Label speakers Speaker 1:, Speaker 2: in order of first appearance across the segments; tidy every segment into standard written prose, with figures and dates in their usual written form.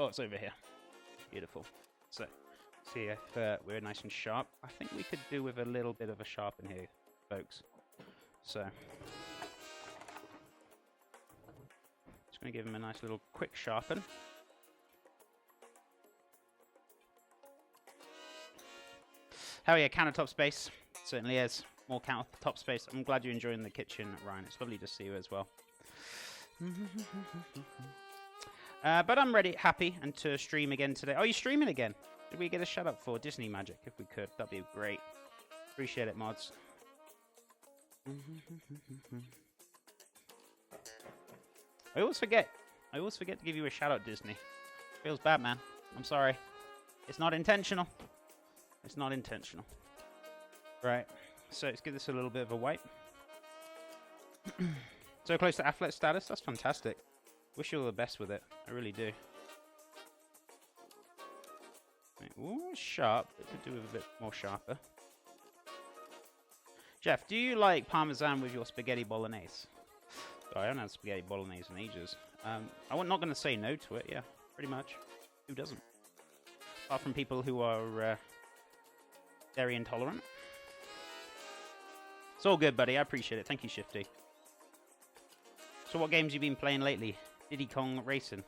Speaker 1: Oh, it's over here. Beautiful. So, see if we're nice and sharp. I think we could do with a little bit of a sharpen here, folks. So, just going to give him a nice little quick sharpen. Hell yeah, countertop space. Certainly is. More countertop space. I'm glad you're enjoying the kitchen, Ryan. It's lovely to see you as well. But I'm ready, happy, and to stream again today. Oh, you're streaming again? Did we get a shout out for Disney Magic? If we could, that'd be great. Appreciate it, mods. I always forget to give you a shout out, Disney. Feels bad, man. I'm sorry. It's not intentional. It's not intentional. Right. So let's give this a little bit of a wipe. So close to athlete status. That's fantastic. Wish you all the best with it. I really do. Ooh, sharp. It could do with a bit more sharper. Jeff, do you like Parmesan with your spaghetti bolognese? Oh, I haven't had spaghetti bolognese in ages. I'm not going to say no to it, yeah. Pretty much. Who doesn't? Apart from people who are dairy intolerant. It's all good, buddy. I appreciate it. Thank you, Shifty. So what games have you been playing lately? Diddy Kong Racing.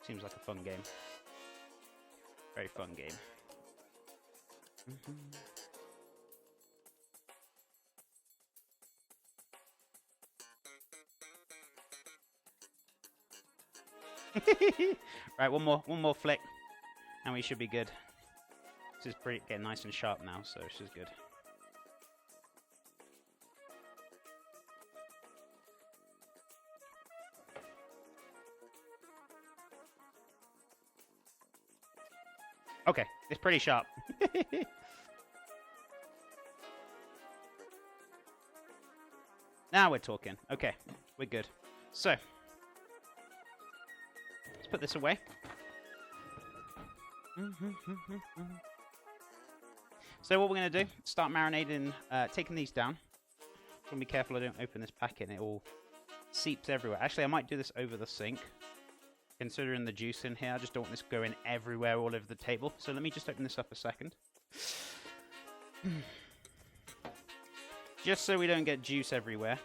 Speaker 1: Seems like a fun game. Very fun game. Right, one more flick, and we should be good. This is getting nice and sharp now, so this is good. Okay, it's pretty sharp. Now we're talking. Okay, we're good. So, let's put this away. So what we're going to do, start marinating, taking these down. I'm going to be careful I don't open this packet and it all seeps everywhere. Actually, I might do this over the sink. Considering the juice in here, I just don't want this going everywhere all over the table. So let me just open this up a second. Just so we don't get juice everywhere.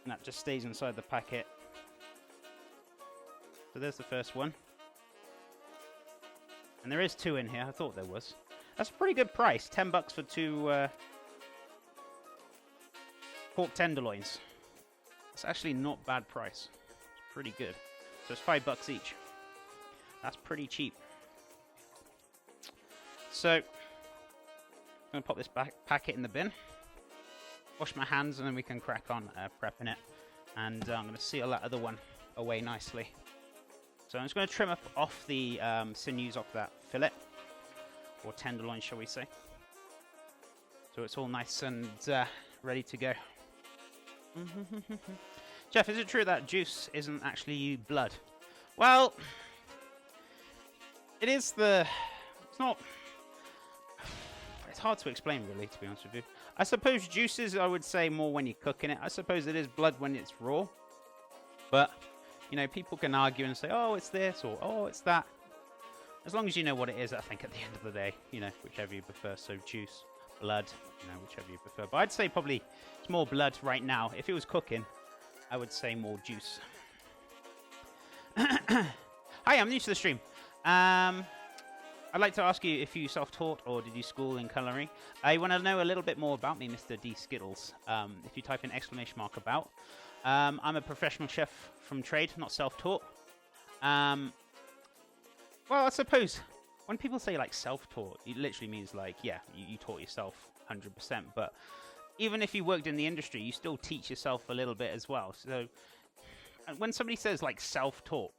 Speaker 1: And that just stays inside the packet. So there's the first one. And there is 2 in here. I thought there was. That's a pretty good price. $10 for 2 pork tenderloins. It's actually not bad price. Pretty good. So it's $5 each. That's pretty cheap. So, I'm going to pop this packet in the bin. Wash my hands and then we can crack on prepping it. And I'm going to seal that other one away nicely. So I'm just going to trim off the sinews off that fillet. Or tenderloin, shall we say. So it's all nice and ready to go. Jeff, is it true that juice isn't actually blood? Well, it is the... It's not... It's hard to explain, really, to be honest with you. I suppose juices, I would say, more when you're cooking it. I suppose it is blood when it's raw. But, you know, people can argue and say, oh, it's this, or oh, it's that. As long as you know what it is, I think, at the end of the day, you know, whichever you prefer. So juice, blood, you know, whichever you prefer. But I'd say probably it's more blood right now. If it was cooking, I would say more juice. Hi, I'm new to the stream. I'd like to ask you if you self-taught or did you school in culinary. I want to know a little bit more about me, Mr. D. Skittles. If you type in ! about. I'm a professional chef from trade, not self-taught. Well, I suppose when people say like self-taught, it literally means like, yeah, you taught yourself 100%. But even if you worked in the industry, you still teach yourself a little bit as well. So when somebody says like self-taught,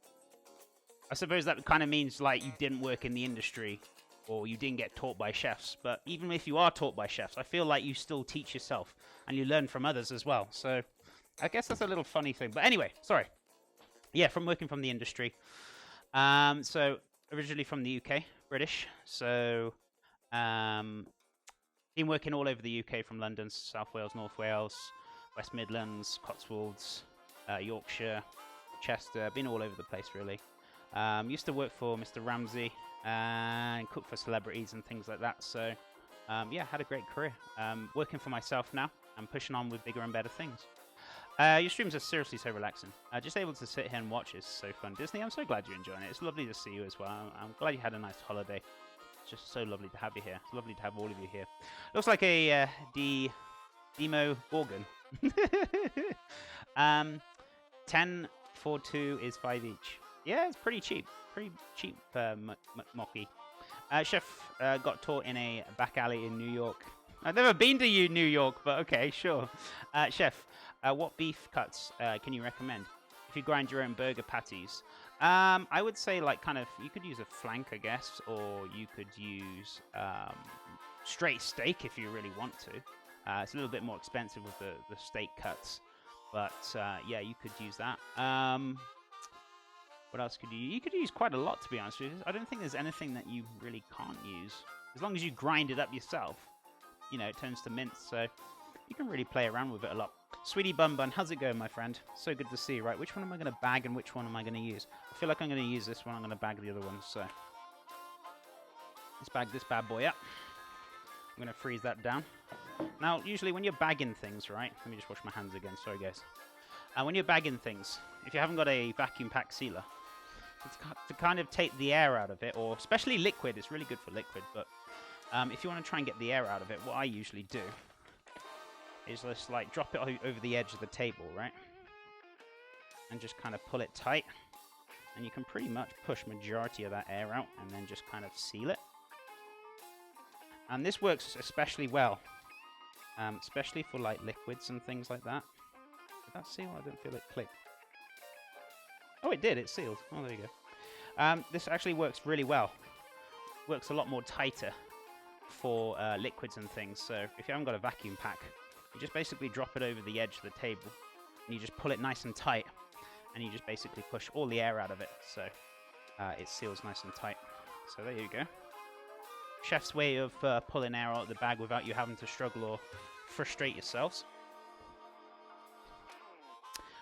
Speaker 1: I suppose that kind of means like you didn't work in the industry or you didn't get taught by chefs. But even if you are taught by chefs, I feel like you still teach yourself and you learn from others as well. So I guess that's a little funny thing. But anyway, sorry. Yeah, from working from the industry. So originally from the UK, British. So been working all over the UK, from London, South Wales, North Wales, West Midlands, Cotswolds, Yorkshire, Chester, been all over the place really. Used to work for Mr. Ramsey and cook for celebrities and things like that. So yeah, had a great career. Working for myself now and pushing on with bigger and better things. Your streams are seriously so relaxing. Just able to sit here and watch is so fun. Disney, I'm so glad you're enjoying it. It's lovely to see you as well. I'm glad you had a nice holiday. It's just so lovely to have you here. It's lovely to have all of you here. Looks like a Demo Gorgon. 10 for 2 is 5 each. Yeah, it's pretty cheap. Pretty cheap, Mocky. Chef got taught in a back alley in New York. I've never been to New York, but okay, sure. Chef, what beef cuts can you recommend? If you grind your own burger patties. I would say like kind of, you could use a flank, I guess, or you could use straight steak if you really want to. It's a little bit more expensive with the steak cuts, but yeah, you could use that. What else could you use? You could use quite a lot, to be honest with you. I don't think there's anything that you really can't use. As long as you grind it up yourself, you know, it turns to mince, so you can really play around with it a lot. Sweetie Bun Bun, how's it going, my friend? So good to see you. Right, which one am I going to bag and which one am I going to use? I feel like I'm going to use this one. I'm going to bag the other one, so let's bag this bad boy up. I'm going to freeze that down. Now, usually when you're bagging things, right? Let me just wash my hands again. Sorry, guys. When you're bagging things, if you haven't got a vacuum pack sealer, to kind of take the air out of it, or especially liquid, it's really good for liquid, but if you want to try and get the air out of it, what I usually do is just like drop it over the edge of the table, right? And just kind of pull it tight. And you can pretty much push majority of that air out and then just kind of seal it. And this works especially well, especially for like liquids and things like that. Did that seal? I don't feel it click. Oh, it did. It sealed. Oh, there you go. This actually works really well. Works a lot more tighter for liquids and things. So if you haven't got a vacuum pack, you just basically drop it over the edge of the table and you just pull it nice and tight and you just basically push all the air out of it, so it seals nice and tight. So there you go. Chef's way of pulling air out of the bag without you having to struggle or frustrate yourselves.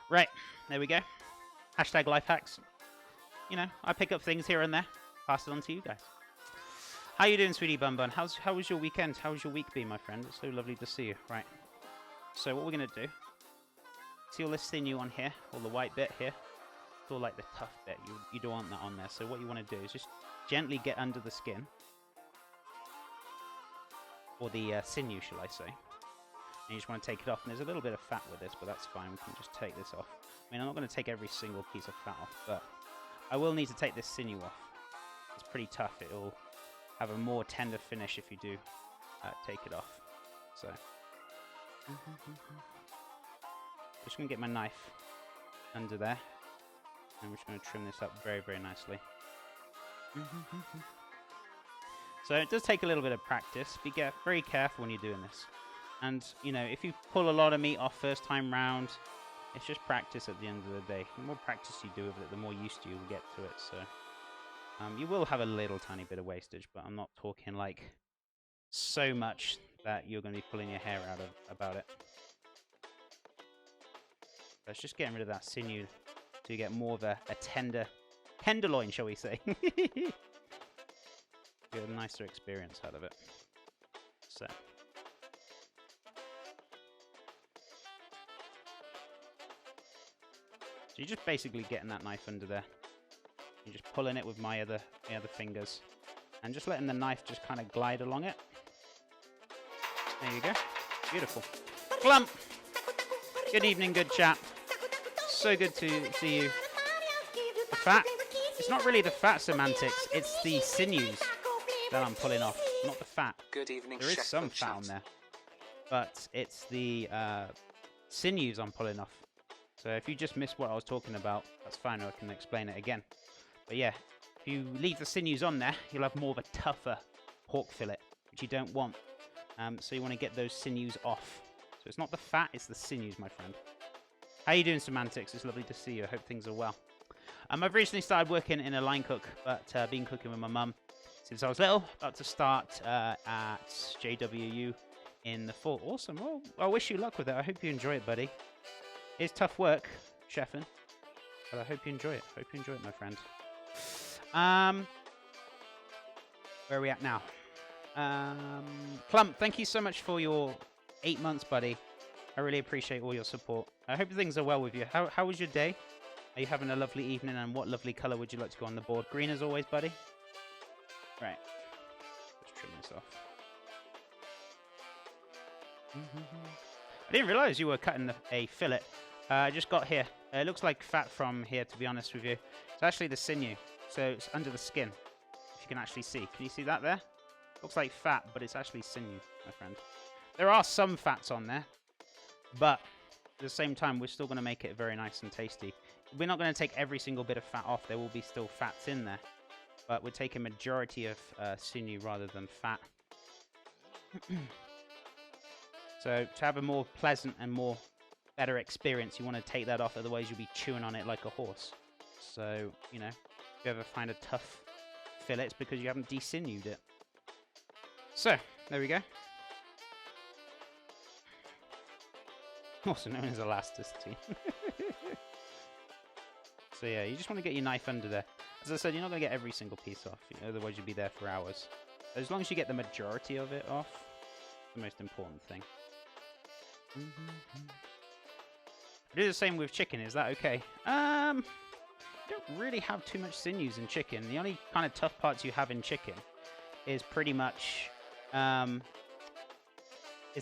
Speaker 1: Right, there we go. Hashtag life hacks. You know, I pick up things here and there, pass it on to you guys. How you doing, Sweetie Bun Bun? How was your weekend? How was your week been, my friend? It's so lovely to see you. Right. So what we're going to do, see all this sinew on here, all the white bit here. It's all like the tough bit. You don't want that on there. So what you want to do is just gently get under the skin. Or the sinew, shall I say. And you just want to take it off. And there's a little bit of fat with this, but that's fine. We can just take this off. I mean, I'm not going to take every single piece of fat off, but I will need to take this sinew off. It's pretty tough. It will have a more tender finish if you do take it off. So, just going to get my knife under there. And we're just going to trim this up very, very nicely. So it does take a little bit of practice. Be very careful when you're doing this. And, you know, if you pull a lot of meat off first time round, it's just practice at the end of the day. The more practice you do with it, the more used you'll get to it. So you will have a little tiny bit of wastage, but I'm not talking like so much that you're going to be pulling your hair out about it. Let's just get rid of that sinew to get more of a tenderloin, shall we say. Get a nicer experience out of it. So. So you're just basically getting that knife under there. You're just pulling it with my other fingers. And just letting the knife just kind of glide along it. There you go. Beautiful. Glump! Good evening, good chap. So good to see you. The fat. It's not really the fat semantics. It's the sinews that I'm pulling off. Not the fat.
Speaker 2: Good evening,
Speaker 1: there is some fat on there. But it's the sinews I'm pulling off. So if you just missed what I was talking about, that's fine, I can explain it again. But yeah, if you leave the sinews on there, you'll have more of a tougher pork fillet, which you don't want. So you want to get those sinews off. So it's not the fat, it's the sinews, my friend. How you doing, Semantics? It's lovely to see you. I hope things are well. I've recently started working in a line cook, but been cooking with my mum since I was little. About to start at JWU in the fall. Awesome. Well, I wish you luck with it. I hope you enjoy it, buddy. It's tough work, chefing. But I hope you enjoy it. Hope you enjoy it, my friend. Where are we at now? Clump, thank you so much for your 8 months, buddy. I really appreciate all your support. I hope things are well with you. How was your day? Are you having a lovely evening? And what lovely colour would you like to go on the board? Green as always, buddy? Right. Let's trim this off. I didn't realise you were cutting a fillet. I just got here. It looks like fat from here, to be honest with you. It's actually the sinew. So it's under the skin. If you can actually see. Can you see that there? Looks like fat, but it's actually sinew, my friend. There are some fats on there. But at the same time, we're still going to make it very nice and tasty. We're not going to take every single bit of fat off. There will be still fats in there. But we're taking a majority of sinew rather than fat. So to have a more pleasant and more better experience, you want to take that off. Otherwise, you'll be chewing on it like a horse. So, you know, if you ever find a tough fillet, it's because you haven't desinewed it. So, there we go. Also known as elasticity. So yeah, you just want to get your knife under there. As I said, you're not going to get every single piece off. Otherwise, you'll be there for hours. As long as you get the majority of it off, it's the most important thing. I do the same with chicken. Is that okay? You don't really have too much sinews in chicken. The only kind of tough parts you have in chicken is pretty much is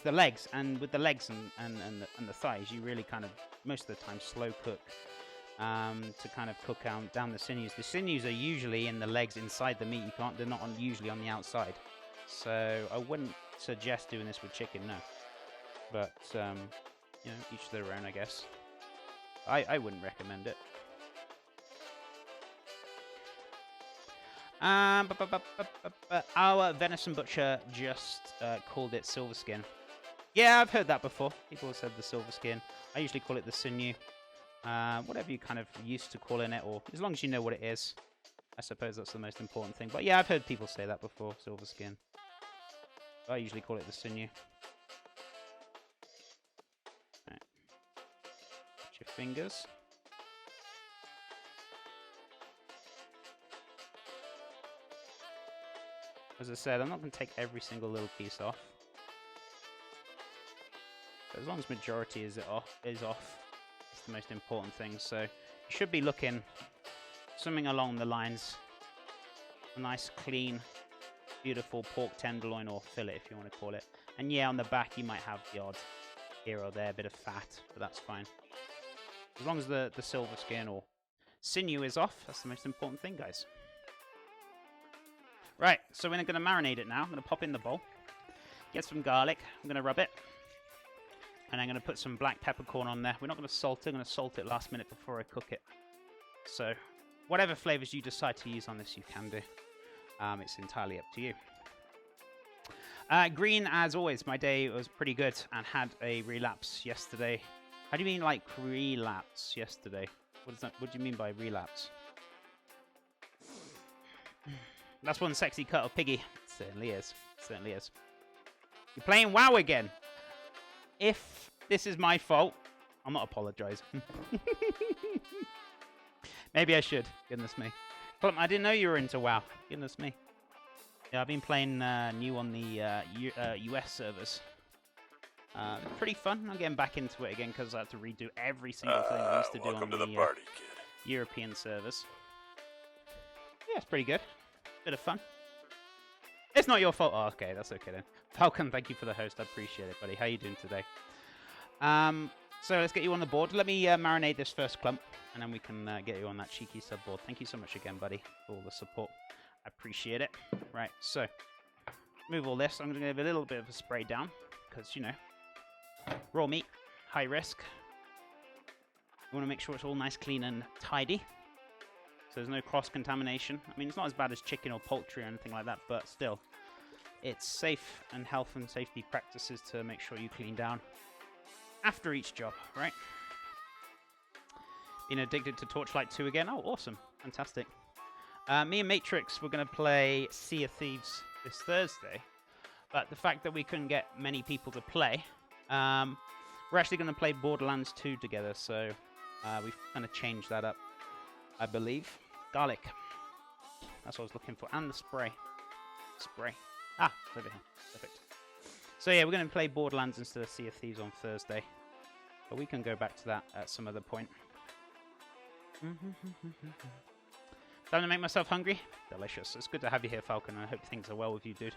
Speaker 1: the legs. And with the legs and the thighs, you really kind of most of the time slow cook to kind of cook down the sinews. The sinews are usually in the legs inside the meat. They're not usually on the outside. So I wouldn't suggest doing this with chicken, no. But you know, each their own, I guess. I wouldn't recommend it. Our venison butcher just called it silver skin. Yeah, I've heard that before. People have said the silver skin. I usually call it the sinew. Whatever you kind of used to calling it, or as long as you know what it is. I suppose that's the most important thing. But yeah, I've heard people say that before, silver skin. I usually call it the sinew. Right. Put your fingers. As I said, I'm not going to take every single little piece off. But as long as majority is off, it's the most important thing. So you should be looking something along the lines, a nice, clean, beautiful pork tenderloin or fillet, if you want to call it. And yeah, on the back you might have the odd here or there, a bit of fat, but that's fine. As long as the silver skin or sinew is off, that's the most important thing, guys. Right, so we're going to marinate it now. I'm going to pop in the bowl, get some garlic, I'm going to rub it, and I'm going to put some black peppercorn on there. We're not going to salt it, I'm going to salt it last minute before I cook it. So, whatever flavors you decide to use on this, you can do. It's entirely up to you. Green, as always, my day was pretty good and had a relapse yesterday. How do you mean, like, relapse yesterday? What do you mean by relapse? That's one sexy cut of Piggy. Certainly is. Certainly is. You're playing WoW again. If this is my fault, I'm not apologising. Maybe I should. Goodness me. I didn't know you were into WoW. Goodness me. Yeah, I've been playing new on the US servers. Pretty fun. I'm getting back into it again because I had to redo every single thing I used to do on the party, European servers. Yeah, it's pretty good. Bit of fun. It's not your fault. Oh, okay, that's okay then. Falcon, thank you for the host. I appreciate it, buddy. How you doing today? So let's get you on the board. Let me marinate this first clump, and then we can get you on that cheeky sub board. Thank you so much again, buddy, for all the support. I appreciate it. Right, so move all this. I'm going to give a little bit of a spray down, because, you know, raw meat, high risk. You want to make sure it's all nice, clean, and tidy. So there's no cross-contamination. I mean, it's not as bad as chicken or poultry or anything like that, but still, it's safe and health and safety practices to make sure you clean down after each job, right? Been addicted to Torchlight 2 again? Oh, awesome. Fantastic. Me and Matrix were going to play Sea of Thieves this Thursday, but the fact that we couldn't get many people to play, we're actually going to play Borderlands 2 together, so we've kind of changed that up. I believe. Garlic. That's what I was looking for. And the spray. Spray. Ah, it's over here. Perfect. So yeah, we're going to play Borderlands instead of Sea of Thieves on Thursday. But we can go back to that at some other point. Time to make myself hungry? Delicious. It's good to have you here, Falcon, and I hope things are well with you, dude.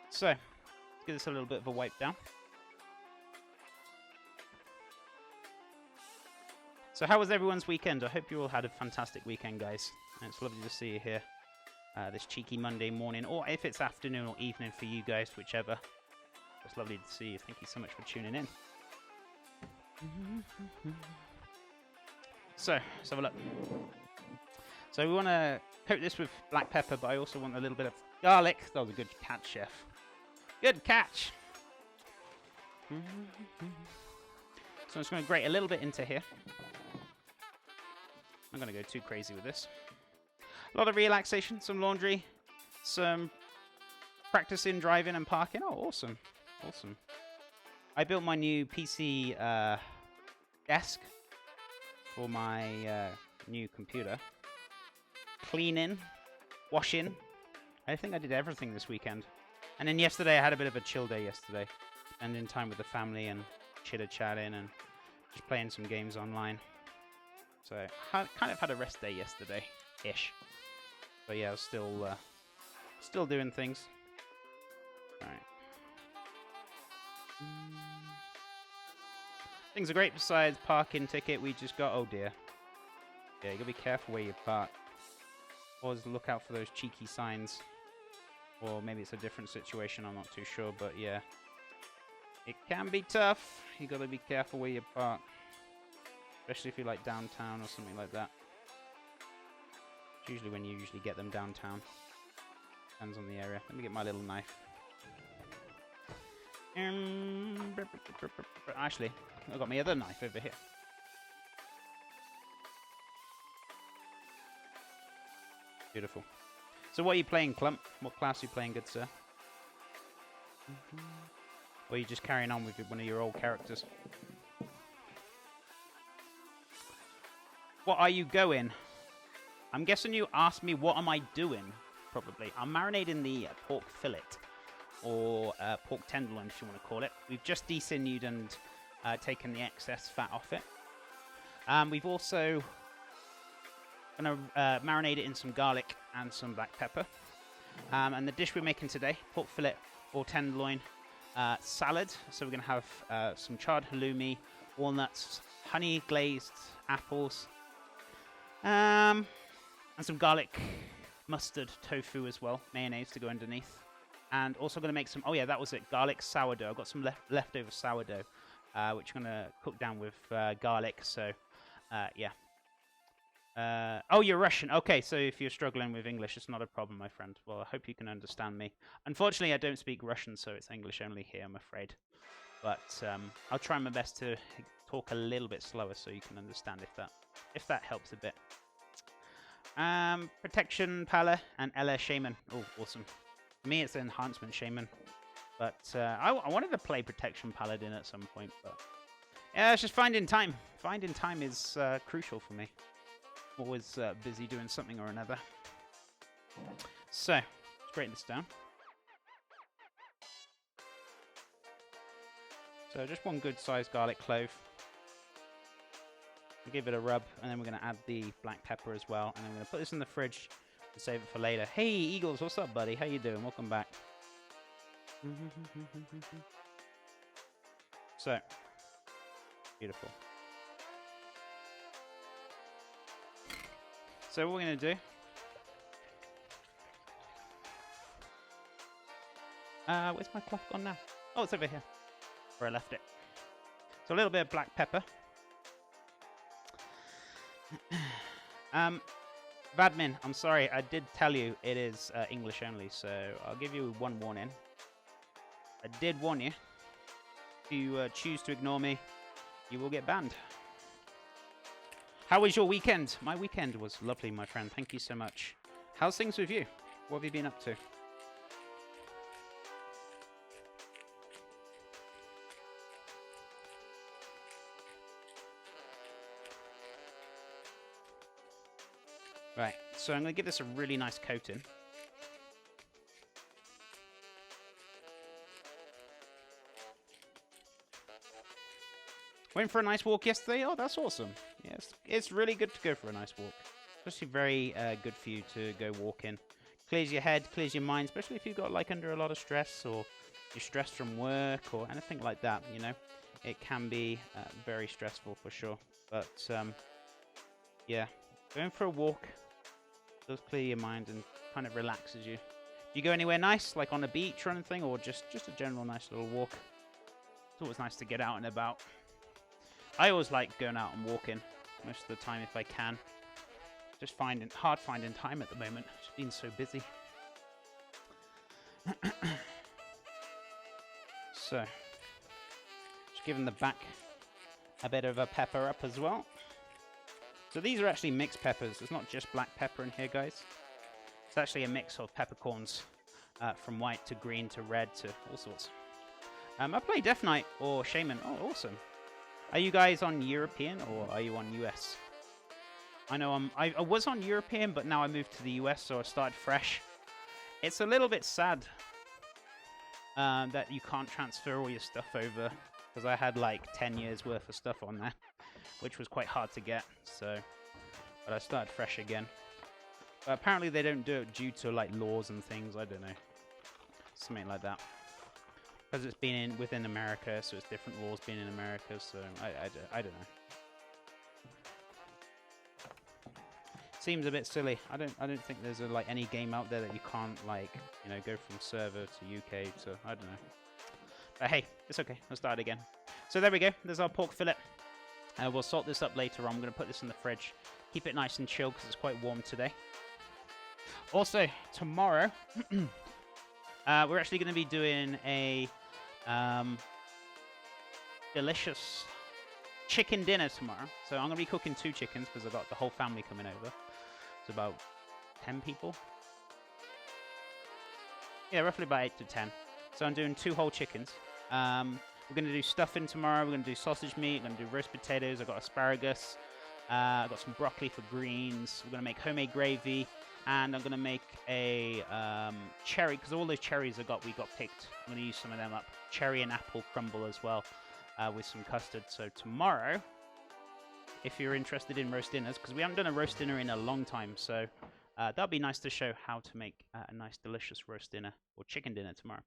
Speaker 1: So, let's give this a little bit of a wipe down. So how was everyone's weekend? I hope you all had a fantastic weekend, guys. And it's lovely to see you here this cheeky Monday morning, or if it's afternoon or evening for you guys, whichever. It's lovely to see you. Thank you so much for tuning in. So, let's have a look. So we want to coat this with black pepper, but I also want a little bit of garlic. That was a good catch, chef. Good catch! So I'm just going to grate a little bit into here. I'm going to go too crazy with this. A lot of relaxation, some laundry, some practicing driving and parking. Oh, awesome. Awesome. I built my new PC desk for my new computer. Cleaning, washing. I think I did everything this weekend. And then yesterday, I had a bit of a chill day yesterday. Spending time with the family and chitter-chatting and just playing some games online. So I kind of had a rest day yesterday-ish. But yeah, I was still doing things. Alright. Things are great besides parking ticket we just got. Oh dear. Yeah, you gotta be careful where you park. Always look out for those cheeky signs. Or maybe it's a different situation, I'm not too sure, but yeah. It can be tough. You gotta be careful where you park. Especially if you're like downtown or something like that. It's usually when you usually get them downtown. Depends on the area. Let me get my little knife. Actually, I've got my other knife over here. Beautiful. So what are you playing, Clump? What class are you playing, good sir? Or are you just carrying on with one of your old characters? What are you going? I'm guessing you asked me what am I doing, probably. I'm marinating the pork fillet, or pork tenderloin if you want to call it. We've just desinewed and taken the excess fat off it. We've also going to marinate it in some garlic and some black pepper. And the dish we're making today, pork fillet or tenderloin salad. So we're going to have some charred halloumi, walnuts, honey glazed apples, and some garlic mustard tofu as well, mayonnaise to go underneath. And also going to make some, oh yeah, that was it, garlic sourdough. I've got some leftover sourdough, which I'm going to cook down with garlic. So, yeah. Oh, you're Russian. Okay, so if you're struggling with English, it's not a problem, my friend. Well, I hope you can understand me. Unfortunately, I don't speak Russian, so it's English only here, I'm afraid. But I'll try my best to talk a little bit slower so you can understand if that helps a bit. Protection Pala and Ella Shaman. Oh, awesome. For me, it's Enhancement Shaman. But I wanted to play Protection Paladin at some point, but yeah, it's just finding time. Finding time is crucial for me. Always busy doing something or another. So, let's break this down. So, just one good sized garlic clove. We'll give it a rub, and then we're going to add the black pepper as well. And then we're going to put this in the fridge and save it for later. Hey, Eagles, what's up, buddy? How you doing? Welcome back. So, beautiful. So what we're going to do... where's my cloth gone now? Oh, it's over here, where I left it. So a little bit of black pepper. Vadmin, I'm sorry, I did tell you it is English only, so I'll give you one warning. I did warn you. If you choose to ignore me, you will get banned. How was your weekend? My weekend was lovely, my friend. Thank you so much. How's things with you? What have you been up to? Right, so I'm going to give this a really nice coating. Went for a nice walk yesterday. Oh, that's awesome. Yes, it's really good to go for a nice walk. Especially very good for you to go walking. Clears your head, clears your mind, especially if you've got like under a lot of stress or you're stressed from work or anything like that, you know. It can be very stressful for sure. But yeah, going for a walk does clear your mind and kind of relaxes you. Do you go anywhere nice, like on a beach or anything, or just a general nice little walk? It's always nice to get out and about. I always like going out and walking most of the time if I can. Just hard finding time at the moment. Just been so busy. So, just giving the back a bit of a pepper up as well. So these are actually mixed peppers. It's not just black pepper in here, guys. It's actually a mix of peppercorns from white to green to red to all sorts. I play Death Knight or Shaman. Oh, awesome. Are you guys on European or are you on US? I know I was on European, but now I moved to the US, so I started fresh. It's a little bit sad that you can't transfer all your stuff over, because I had like 10 years worth of stuff on there, which was quite hard to get. So, but I started fresh again. But apparently they don't do it due to like laws and things. I don't know, something like that. Because it's been within America, so it's different laws being in America. So I don't know. Seems a bit silly. I don't think there's like any game out there that you can't like, you know, go from server to UK to, I don't know. But hey, it's okay. I'll start again. So there we go. There's our pork fillet. We'll salt this up later on. I'm going to put this in the fridge. Keep it nice and chill because it's quite warm today. Also, tomorrow, we're actually going to be doing a delicious chicken dinner tomorrow. So I'm going to be cooking 2 chickens because I've got the whole family coming over. It's about 10 people. Yeah, roughly about 8 to 10. So I'm doing 2 whole chickens. We're going to do stuffing tomorrow. We're going to do sausage meat. We're going to do roast potatoes. I've got asparagus. I've got some broccoli for greens. We're going to make homemade gravy. And I'm going to make a cherry, because all those cherries we got picked. I'm going to use some of them up. Cherry and apple crumble as well, with some custard. So tomorrow, if you're interested in roast dinners, because we haven't done a roast dinner in a long time, so that'll be nice to show how to make a nice, delicious roast dinner or chicken dinner tomorrow.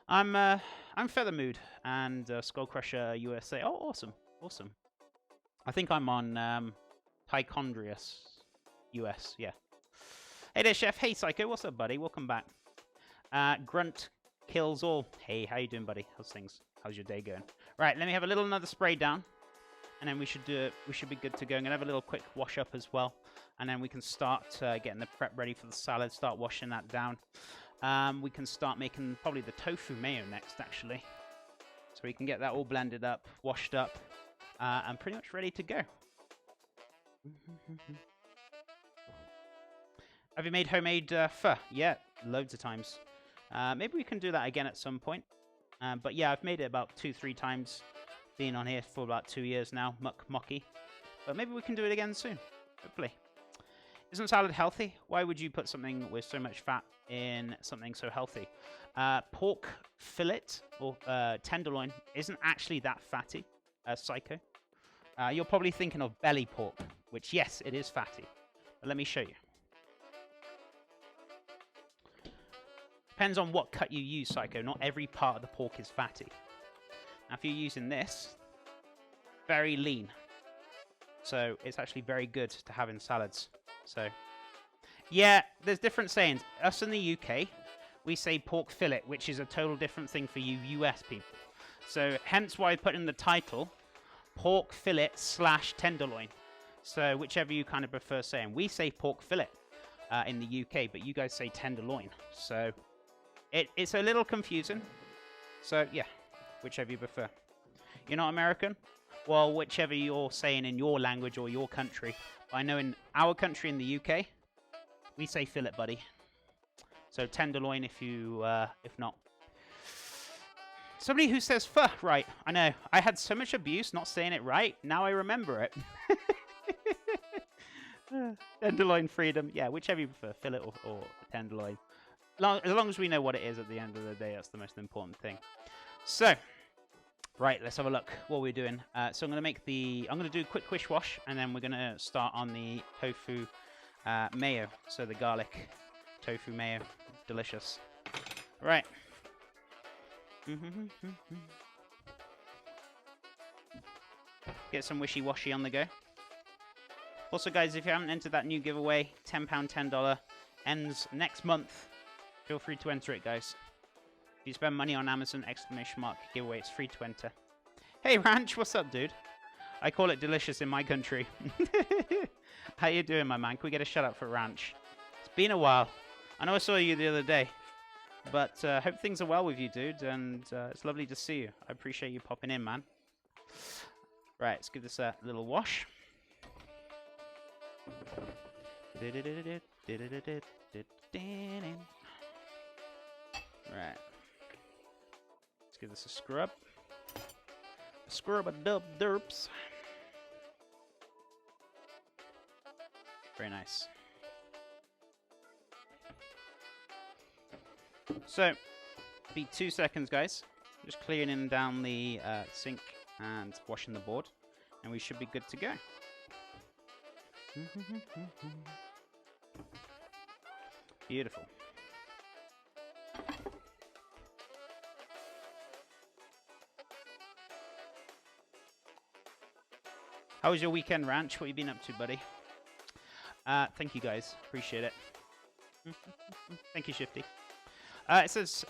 Speaker 1: I'm Feather Mood and Skull Crusher USA. Oh, awesome, awesome. I think I'm on Tychondrius US. Yeah. Hey there, Chef. Hey, Psycho. What's up, buddy? Welcome back. Grunt kills all. Hey, how you doing, buddy? How's things? How's your day going? Right, let me have another spray down, and then we should be good to go. I'm gonna have a little quick wash up as well, and then we can start getting the prep ready for the salad. Start washing that down. We can start making probably the tofu mayo next, actually, so we can get that all blended up, washed up, and pretty much ready to go. Have you made homemade pho? Yeah, loads of times. Maybe we can do that again at some point. But yeah, I've made it about 2-3 times. Been on here for about 2 years now, mucky. But maybe we can do it again soon, hopefully. Isn't salad healthy? Why would you put something with so much fat in something so healthy? Pork fillet or tenderloin isn't actually that fatty, Psycho. You're probably thinking of belly pork, which yes, it is fatty. But let me show you. Depends on what cut you use, Psycho. Not every part of the pork is fatty. Now, if you're using this, very lean. So it's actually very good to have in salads. So, yeah, there's different sayings. Us in the UK, we say pork fillet, which is a total different thing for you US people. So hence why I put in the title, pork fillet / tenderloin. So whichever you kind of prefer saying. We say pork fillet in the UK, but you guys say tenderloin. So it's a little confusing. So yeah, whichever you prefer. You're not American? Well, whichever you're saying in your language or your country. I know in our country, in the UK, we say fillet, buddy. So tenderloin if not. Somebody who says pho, right, I know. I had so much abuse not saying it right. Now I remember it. Tenderloin freedom. Yeah, whichever you prefer, fillet or tenderloin. As long as we know what it is at the end of the day, that's the most important thing. So, right, let's have a look what we're doing. So I'm going to do a quick wish wash, and then we're going to start on the tofu mayo. So the garlic tofu mayo, delicious. Right. Get some wishy-washy on the go. Also, guys, if you haven't entered that new giveaway, £10, $10, ends next month. Feel free to enter it, guys. If you spend money on Amazon, giveaway, it's free to enter. Hey, Ranch, what's up, dude? I call it delicious in my country. How you doing, my man? Can we get a shout-out for Ranch? It's been a while. I know I saw you the other day. But hope things are well with you, dude, and it's lovely to see you. I appreciate you popping in, man. Right, let's give this a little wash. Right. Let's give this a scrub. A scrub a dub derps. Very nice. So, be 2 seconds, guys. Just cleaning down the sink and washing the board, and we should be good to go. Beautiful. How was your weekend, Ranch? What have you been up to, buddy? Thank you, guys. Appreciate it. Thank you, Shifty. It says